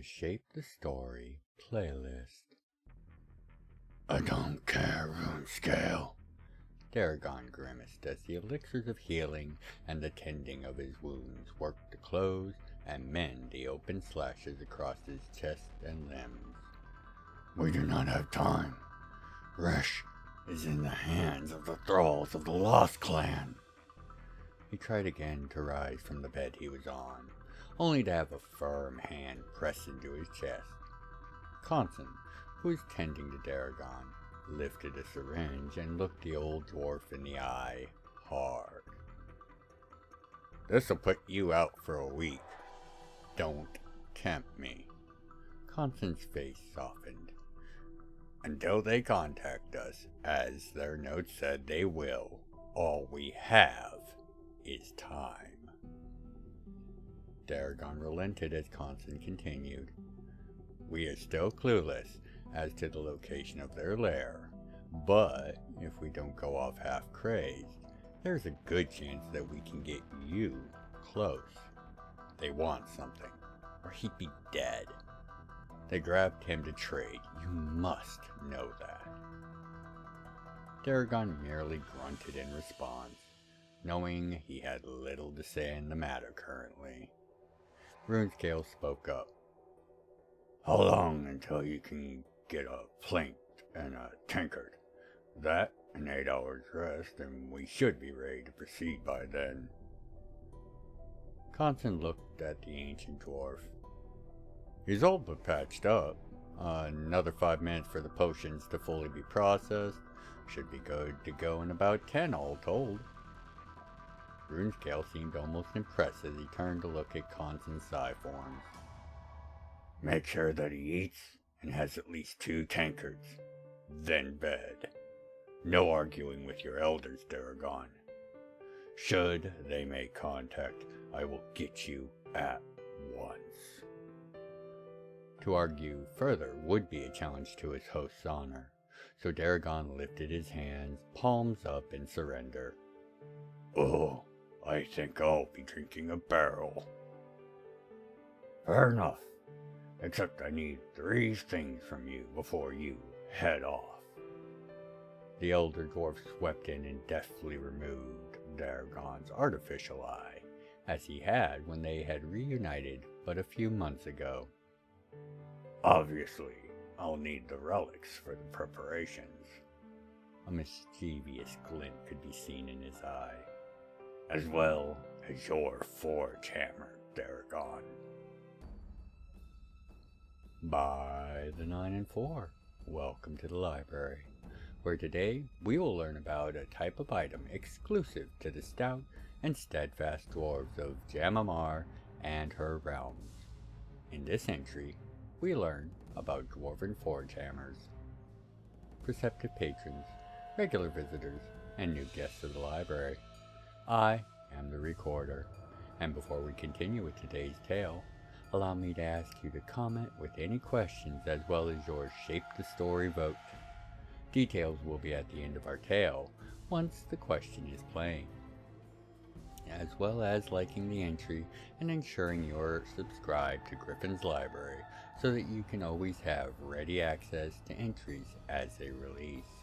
Shape the Story playlist. I don't care, Rune Scale. Daragon grimaced as the elixirs of healing and the tending of his wounds worked to close and mend the open slashes across his chest and limbs. We do not have time. Resh is in the hands of the thralls of the Lost Clan. He tried again to rise from the bed he was on, only to have a firm hand pressed into his chest. Conson, who was tending to Daragon, lifted a syringe and looked the old dwarf in the eye hard. This'll put you out for a week. Don't tempt me. Conson's face softened. Until they contact us, as their note said they will, all we have is time. Daragon relented as Conson continued. We are still clueless as to the location of their lair, but if we don't go off half crazed, there's a good chance that we can get you close. They want something, or he'd be dead. They grabbed him to trade, you must know that. Daragon merely grunted in response, knowing he had little to say in the matter currently. Runescale spoke up. How long until you can get a planked and a tankard? That and 8 hours rest, and we should be ready to proceed by then. Conson looked at the ancient dwarf. He's all but patched up. Another 5 minutes for the potions to fully be processed. Should be good to go in about 10 all told. Runescale seemed almost impressed as he turned to look at Conson's psi forms. Make sure that he eats and has at least 2 tankards. Then bed. No arguing with your elders, Daragon. Should they make contact, I will get you at once. To argue further would be a challenge to his host's honor, so Daragon lifted his hands, palms up in surrender. Oh, I think I'll be drinking a barrel. Fair enough, except I need 3 things from you before you head off. The elder dwarf swept in and deftly removed Daragon's artificial eye, as he had when they had reunited but a few months ago. Obviously, I'll need the relics for the preparations. A mischievous glint could be seen in his eye, as well as your forge hammer, Daragon. By the 9 and 4, welcome to the library, where today we will learn about a type of item exclusive to the stout and steadfast dwarves of Jam'mar and her realms. In this entry, we learn about Dwarven Forge Hammers. Prospective patrons, regular visitors, and new guests of the library, I am the recorder, and before we continue with today's tale, allow me to ask you to comment with any questions as well as your Shape the Story vote. Details will be at the end of our tale once the question is plain, as well as liking the entry and ensuring you're subscribed to Gryphon's Library so that you can always have ready access to entries as they release.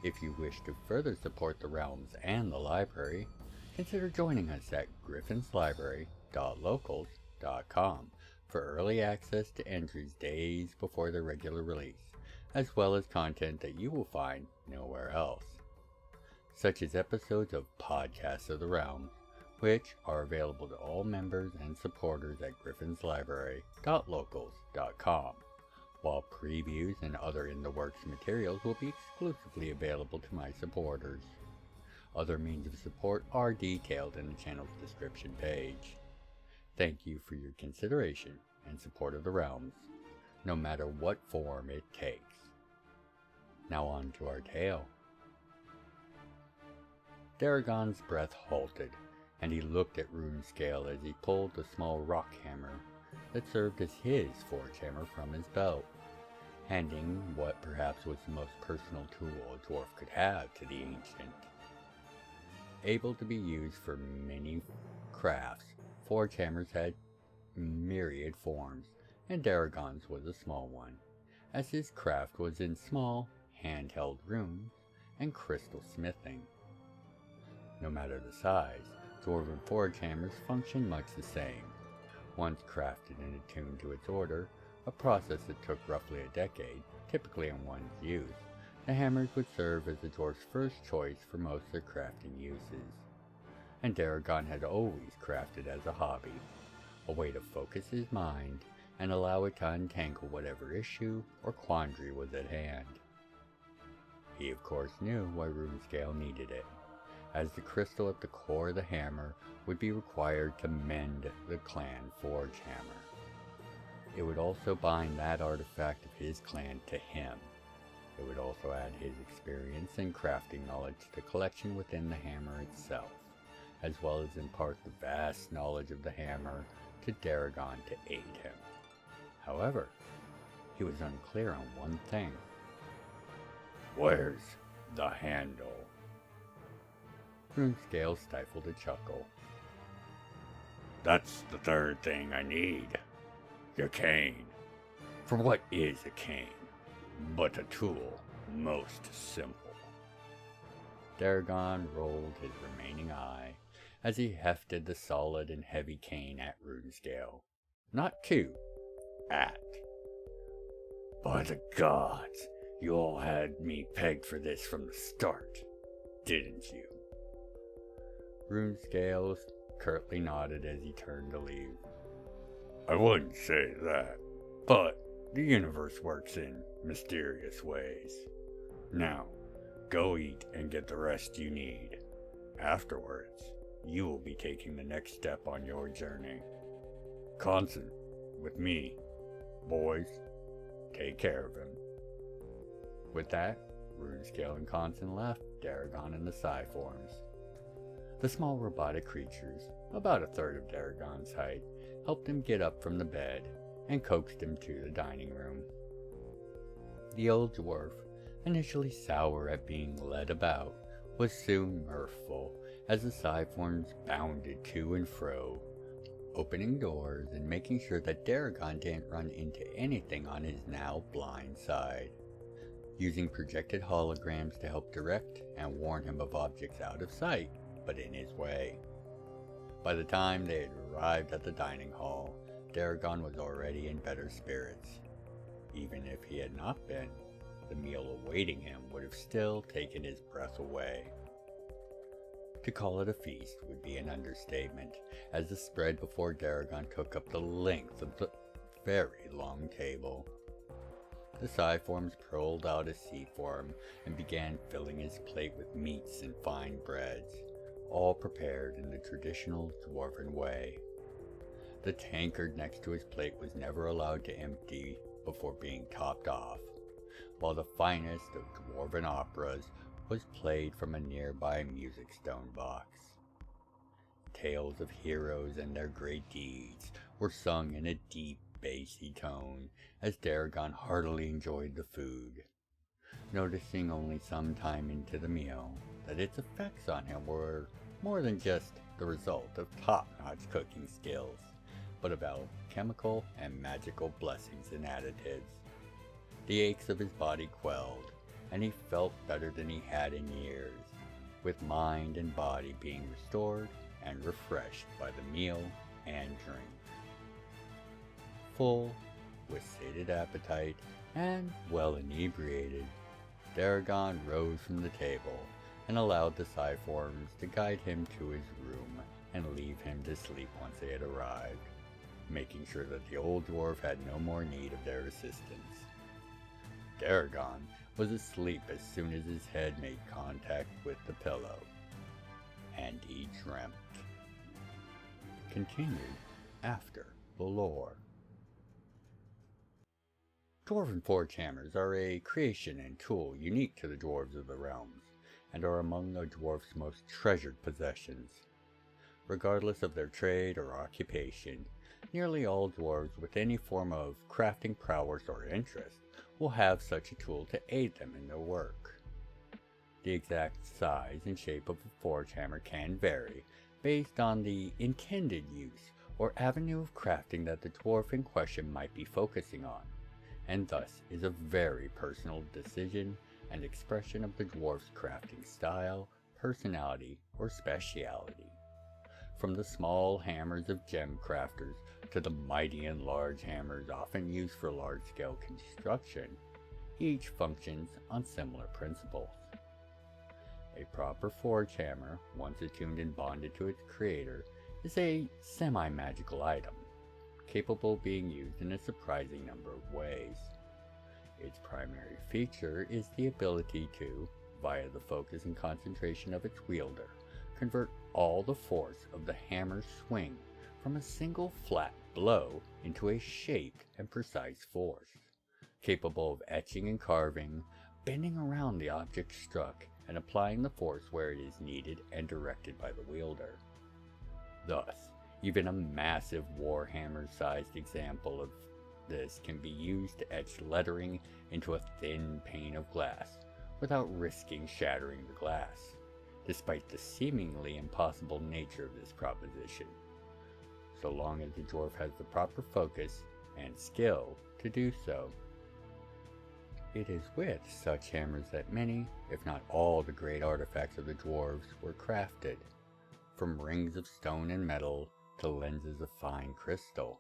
If you wish to further support the realms and the library, consider joining us at Gryphon'sLibrary.locals.com for early access to entries days before their regular release, as well as content that you will find nowhere else, such as episodes of Podcasts of the Realms, which are available to all members and supporters at Gryphon'sLibrary.locals.com, while previews and other in-the-works materials will be exclusively available to my supporters. Other means of support are detailed in the channel's description page. Thank you for your consideration and support of the realms, no matter what form it takes. Now on to our tale. Daragon's breath halted, and he looked at Runescale as he pulled the small rock hammer that served as his forge hammer from his belt, handing what perhaps was the most personal tool a dwarf could have to the ancient. Able to be used for many crafts, forge hammers had myriad forms, and Daragon's was a small one, as his craft was in small, handheld rooms and crystal smithing. No matter the size, Dwarven Forge Hammers function much the same. Once crafted and attuned to its order, a process that took roughly a decade, typically in one's youth, the hammers would serve as the dwarf's first choice for most of their crafting uses. And Daragon had always crafted as a hobby, a way to focus his mind and allow it to untangle whatever issue or quandary was at hand. He of course knew why RuneScale needed it, as the crystal at the core of the hammer would be required to mend the clan Forge Hammer. It would also bind that artifact of his clan to him. It would also add his experience and crafting knowledge to the collection within the hammer itself, as well as impart the vast knowledge of the hammer to Daragon to aid him. However, he was unclear on one thing. Where's the handle? RuneScale stifled a chuckle. That's the third thing I need. Your cane. For what is a cane? But a tool most simple. Daragon rolled his remaining eye as he hefted the solid and heavy cane at RuneScale. Not to, at. By the gods, you all had me pegged for this from the start, didn't you? RuneScale curtly nodded as he turned to leave. I wouldn't say that, but the universe works in mysterious ways. Now, go eat and get the rest you need. Afterwards, you will be taking the next step on your journey. Constant, with me. Boys, take care of him. With that, RuneScale and Constant left Daragon in the psi forms. The small robotic creatures, about a third of Daragon's height, helped him get up from the bed and coaxed him to the dining room. The old dwarf, initially sour at being led about, was soon mirthful as the psi forms bounded to and fro, opening doors and making sure that Daragon didn't run into anything on his now blind side, using projected holograms to help direct and warn him of objects out of sight, but in his way. By the time they had arrived at the dining hall, Daragon was already in better spirits. Even if he had not been, the meal awaiting him would have still taken his breath away. To call it a feast would be an understatement, as the spread before Daragon took up the length of the very long table. The psi forms pulled out a sea form and began filling his plate with meats and fine breads, all prepared in the traditional dwarven way. The tankard next to his plate was never allowed to empty before being topped off, while the finest of dwarven operas was played from a nearby music stone box. Tales of heroes and their great deeds were sung in a deep, bassy tone as Daragon heartily enjoyed the food, noticing only some time into the meal that its effects on him were more than just the result of top-notch cooking skills, but of alchemical and magical blessings and additives. The aches of his body quelled, and he felt better than he had in years, with mind and body being restored and refreshed by the meal and drink. Full, with sated appetite, and well inebriated, Daragon rose from the table and allowed the psi forms to guide him to his room and leave him to sleep once they had arrived, making sure that the old dwarf had no more need of their assistance. Daragon was asleep as soon as his head made contact with the pillow, and he dreamt. Continued after the lore. Dwarven Forge Hammers are a creation and tool unique to the dwarves of the realms, and are among a dwarf's most treasured possessions. Regardless of their trade or occupation, nearly all dwarves with any form of crafting prowess or interest will have such a tool to aid them in their work. The exact size and shape of a forge hammer can vary based on the intended use or avenue of crafting that the dwarf in question might be focusing on, and thus is a very personal decision and expression of the dwarf's crafting style, personality, or speciality. From the small hammers of gem crafters to the mighty and large hammers often used for large-scale construction, each functions on similar principles. A proper forge hammer, once attuned and bonded to its creator, is a semi-magical item, capable of being used in a surprising number of ways. Its primary feature is the ability to, via the focus and concentration of its wielder, convert all the force of the hammer's swing from a single flat blow into a shaped and precise force, capable of etching and carving, bending around the object struck, and applying the force where it is needed and directed by the wielder. Thus, even a massive warhammer-sized example of this can be used to etch lettering into a thin pane of glass without risking shattering the glass, despite the seemingly impossible nature of this proposition, so long as the dwarf has the proper focus and skill to do so. It is with such hammers that many, if not all, the great artifacts of the dwarves were crafted, from rings of stone and metal to lenses of fine crystal.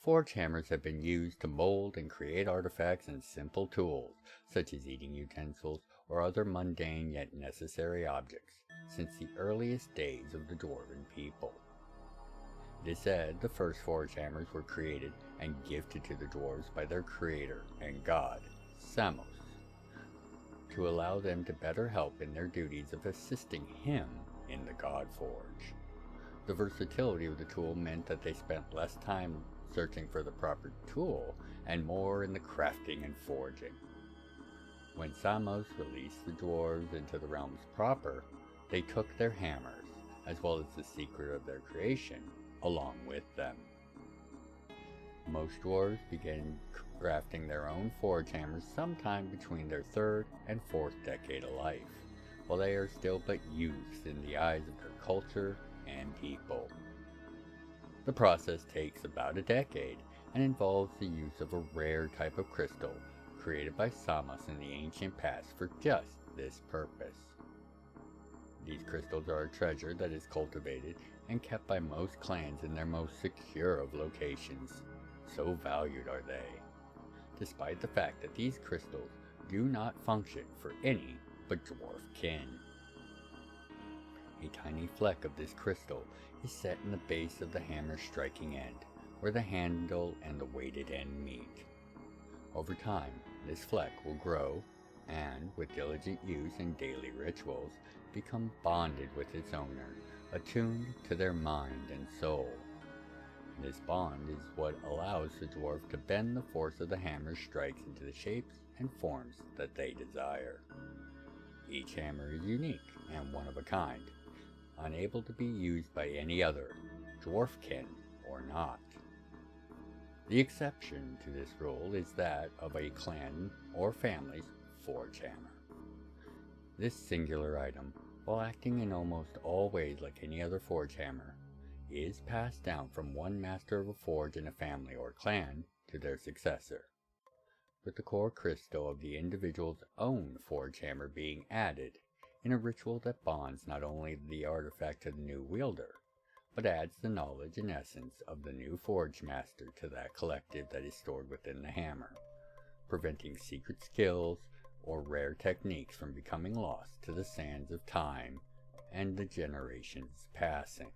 Forge hammers have been used to mold and create artifacts and simple tools, such as eating utensils or other mundane yet necessary objects, since the earliest days of the Dwarven people. It is said the first forge hammers were created and gifted to the dwarves by their creator and god, Samos, to allow them to better help in their duties of assisting him in the god forge. The versatility of the tool meant that they spent less time searching for the proper tool and more in the crafting and forging. When Samos released the dwarves into the realms proper, they took their hammers, as well as the secret of their creation, along with them. Most dwarves began crafting their own forge hammers sometime between their third and fourth decade of life, while they are still but youths in the eyes of their culture and people. The process takes about a decade and involves the use of a rare type of crystal created by Samos in the ancient past for just this purpose. These crystals are a treasure that is cultivated and kept by most clans in their most secure of locations. So valued are they, despite the fact that these crystals do not function for any but dwarf kin. A tiny fleck of this crystal is set in the base of the hammer's striking end, where the handle and the weighted end meet. Over time, this fleck will grow and, with diligent use and daily rituals, become bonded with its owner, attuned to their mind and soul. This bond is what allows the dwarf to bend the force of the hammer's strikes into the shapes and forms that they desire. Each hammer is unique and one of a kind, unable to be used by any other, dwarfkin or not. The exception to this rule is that of a clan or family's forge hammer. This singular item, while acting in almost all ways like any other forge hammer, is passed down from one master of a forge in a family or clan to their successor, with the core crystal of the individual's own forge hammer being added in a ritual that bonds not only the artifact to the new wielder, but adds the knowledge and essence of the new forge master to that collective that is stored within the hammer, preventing secret skills or rare techniques from becoming lost to the sands of time and the generations passing.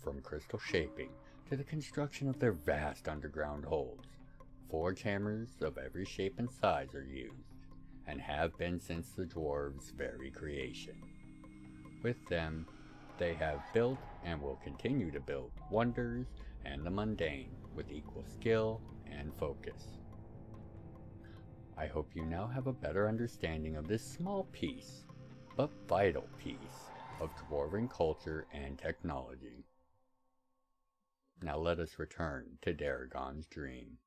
From crystal shaping to the construction of their vast underground holds, forge hammers of every shape and size are used, and have been since the dwarves' very creation. With them, they have built and will continue to build wonders and the mundane with equal skill and focus. I hope you now have a better understanding of this small piece, but vital piece, of Dwarven culture and technology. Now let us return to Daragon's dream.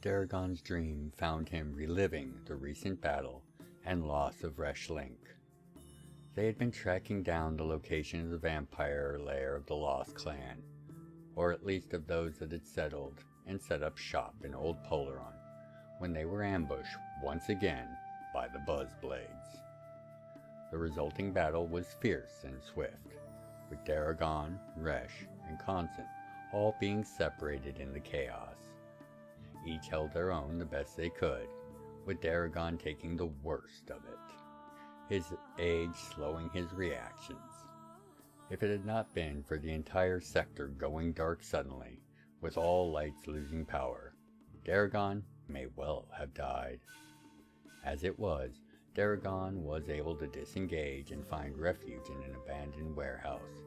Daragon's dream found him reliving the recent battle and loss of Reshlink. They had been tracking down the location of the vampire lair of the Lost Clan, or at least of those that had settled and set up shop in Old Polaron, when they were ambushed once again by the Buzzblades. The resulting battle was fierce and swift, with Daragon, Resh, and Constant all being separated in the chaos. Each held their own the best they could, with Daragon taking the worst of it, his age slowing his reactions. If it had not been for the entire sector going dark suddenly, with all lights losing power, Daragon may well have died. As it was, Daragon was able to disengage and find refuge in an abandoned warehouse,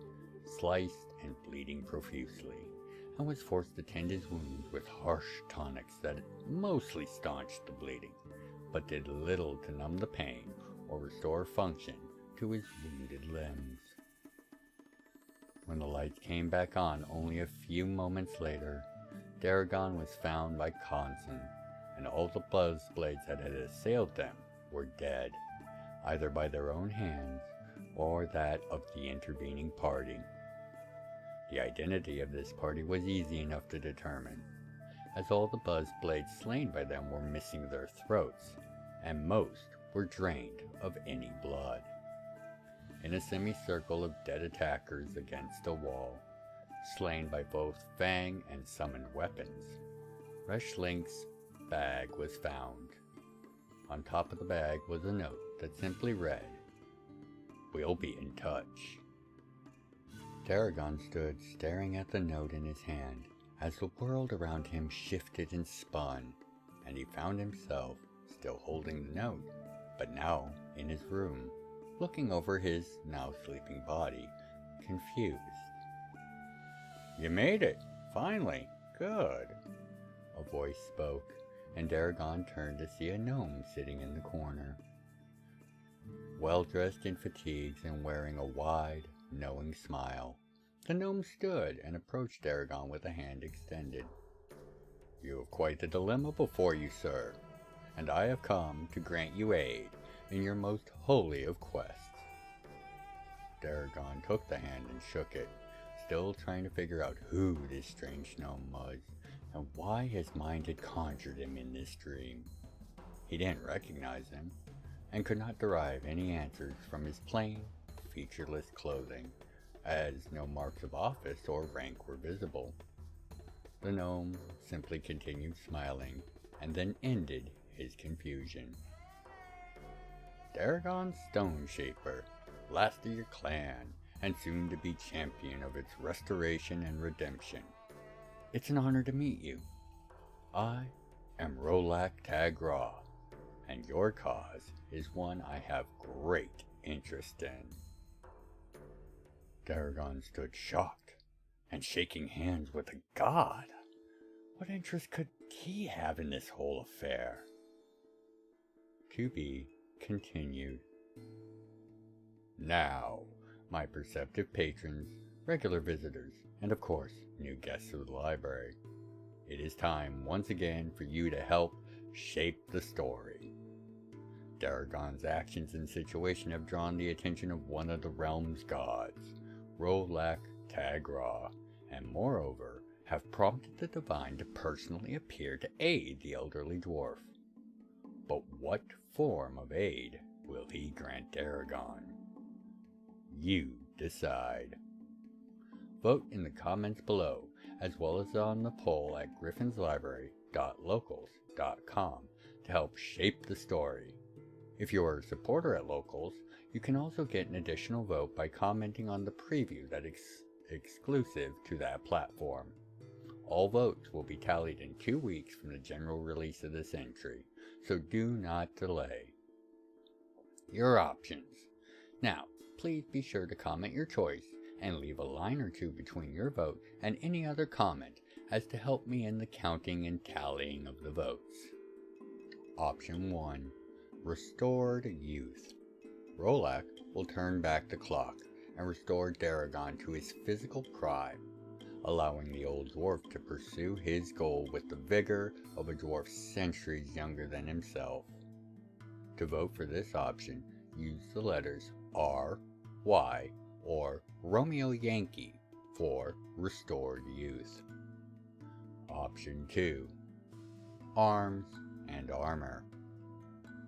sliced and bleeding profusely, and was forced to tend his wounds with harsh tonics that mostly staunched the bleeding, but did little to numb the pain or restore function to his wounded limbs. When the lights came back on only a few moments later, Daragon was found by Constant, and all the Buzzblades that had assailed them were dead, either by their own hands or that of the intervening party. The identity of this party was easy enough to determine, as all the Buzzblades slain by them were missing their throats, and most were drained of any blood. In a semicircle of dead attackers against a wall, slain by both fang and summoned weapons, Resh Link's bag was found. On top of the bag was a note that simply read, "We'll be in touch." Daragon stood staring at the note in his hand as the world around him shifted and spun, and he found himself still holding the note, but now in his room, looking over his now sleeping body, confused. "You made it, finally, good," a voice spoke, and Daragon turned to see a gnome sitting in the corner. Well dressed in fatigues and wearing a wide, knowing smile, the gnome stood and approached Daragon with a hand extended. "You have quite the dilemma before you, sir, and I have come to grant you aid in your most holy of quests." Daragon took the hand and shook it, still trying to figure out who this strange gnome was, and why his mind had conjured him in this dream. He didn't recognize him, and could not derive any answers from his plain, featureless clothing, as no marks of office or rank were visible. The gnome simply continued smiling, and then ended his confusion. "Daragon Stoneshaper, last of your clan, and soon to be champion of its restoration and redemption. It's an honor to meet you. I am Rolak Tagra, and your cause is one I have great interest in." Daragon stood shocked, and shaking hands with a god. What interest could he have in this whole affair? To be continued. Now, my perceptive patrons, regular visitors, and of course, new guests of the library, it is time once again for you to help shape the story. Daragon's actions and situation have drawn the attention of one of the realm's gods, Rolak Tagra, and moreover, have prompted the divine to personally appear to aid the elderly dwarf. But what form of aid will he grant Daragon? You decide. Vote in the comments below, as well as on the poll at Gryphon'sLibrary.locals.com to help shape the story. If you are a supporter at Locals, you can also get an additional vote by commenting on the preview that is exclusive to that platform. All votes will be tallied in 2 weeks from the general release of this entry, so do not delay. Your options. Now, please be sure to comment your choice and leave a line or two between your vote and any other comment as to help me in the counting and tallying of the votes. Option 1. Restored Youth. Rolak will turn back the clock and restore Daragon to his physical prime, allowing the old dwarf to pursue his goal with the vigor of a dwarf centuries younger than himself. To vote for this option, use the letters RY, or Romeo Yankee for Restored Youth. Option 2. Arms and Armor.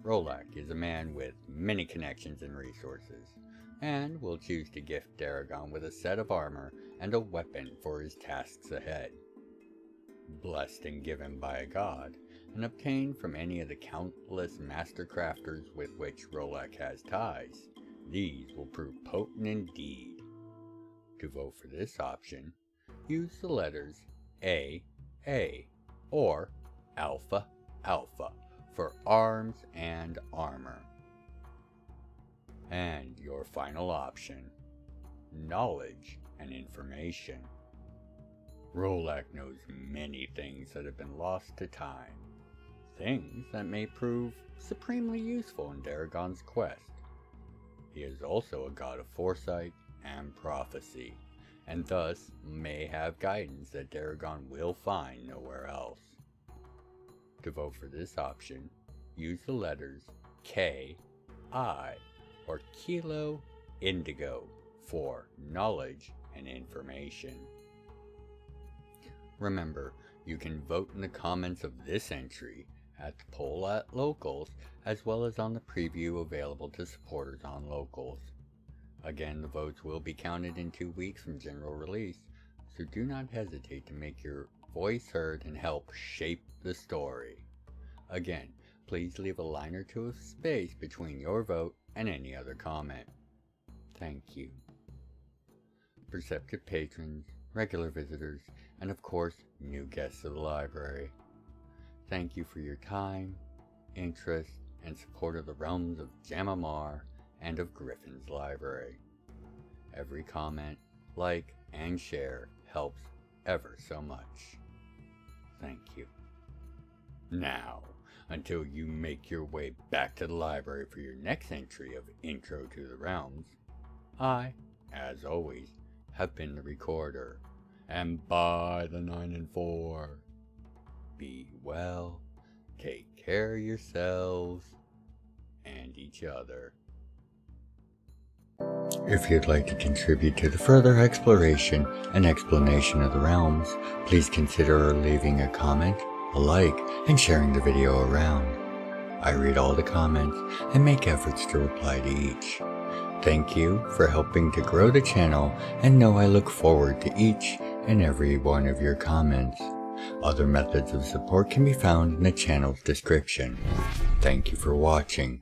Rolak is a man with many connections and resources, and will choose to gift Daragon with a set of armor and a weapon for his tasks ahead. Blessed and given by a god, and obtained from any of the countless master crafters with which Rolak has ties, these will prove potent indeed. To vote for this option, use the letters AA or Alpha Alpha for Arms and Armor. And your final option, Knowledge and Information. Rolak knows many things that have been lost to time, things that may prove supremely useful in Daragon's quest. He is also a god of foresight and prophecy, and thus may have guidance that Daragon will find nowhere else. To vote for this option, use the letters KI or Kilo Indigo for Knowledge and Information. Remember, you can vote in the comments of this entry, at the poll at Locals, as well as on the preview available to supporters on Locals. Again, the votes will be counted in 2 weeks from general release, so do not hesitate to make your voice heard and help shape the story. Again, please leave a line or two of space between your vote and any other comment. Thank you. Perceptive patrons, regular visitors, and of course, new guests of the library. Thank you for your time, interest, and support of the Realms of Jam'mar and of Gryphon's Library. Every comment, like, and share helps ever so much. Thank you. Now, until you make your way back to the library for your next entry of Intro to the Realms, I, as always, have been the Recorder, and by the 9 and 4, be well, take care of yourselves and each other. If you'd like to contribute to the further exploration and explanation of the realms, please consider leaving a comment, a like, and sharing the video around. I read all the comments and make efforts to reply to each. Thank you for helping to grow the channel, and know I look forward to each and every one of your comments. Other methods of support can be found in the channel's description. Thank you for watching,